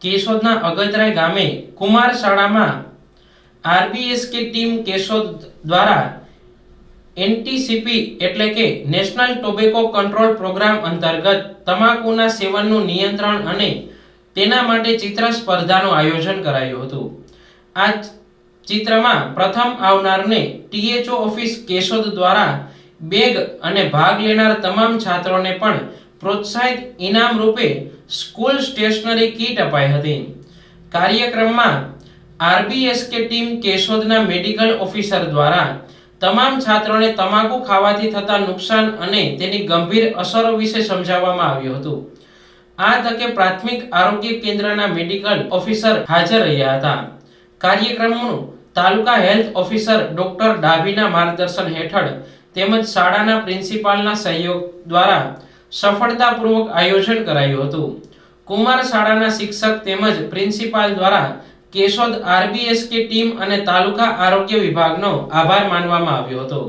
કેશોદના અગતરાય ગામે કુમાર શાળામાં RBSK team Keshod દ્વારા એનટીસીપી એટલે કે નેશનલ ટોબેકો કંટ્રોલ પ્રોગ્રામ અંતર્ગત તમાકુના સેવનનું નિયંત્રણ અને તેના માટે ચિત્ર સ્પર્ધાનું આયોજન કરાયું હતું। આ ચિત્રમાં પ્રથમ આવનારને ટીએચઓ ઓફિસ કેશોદ દ્વારા બેગ અને ભાગ લેનાર તમામ છાત્રોને પણ પ્રોત્સાહિત ઇનામ રૂપે સ્કૂલ સ્ટેશનરી કીટ અપાઈ હતી। કાર્યક્રમમાં આરબીએસકે ટીમ કેશોદના મેડિકલ ઓફિસર દ્વારા તમામ છાત્રોને તમાકુ ખાવાથી થતા નુકસાન અને તેની ગંભીર અસરો વિશે સમજાવવામાં આવ્યું હતું। આ તકે પ્રાથમિક આરોગ્ય કેન્દ્રના મેડિકલ ઓફિસર હાજર રહ્યા હતા। કાર્યક્રમનું તાલુકા હેલ્થ ઓફિસર ડોક્ટર ડાભીના માર્ગદર્શન હેઠળ તેમજ શાળાના પ્રિન્સિપાલના સહયોગ દ્વારા સફળતાપૂર્વક આયોજન કરાયું હતું। કુમાર શાળાના શિક્ષક તેમજ પ્રિન્સિપાલ દ્વારા કેશોદ આરબીએસકે ટીમ અને તાલુકા આરોગ્ય વિભાગનો આભાર માનવામાં આવ્યો હતો।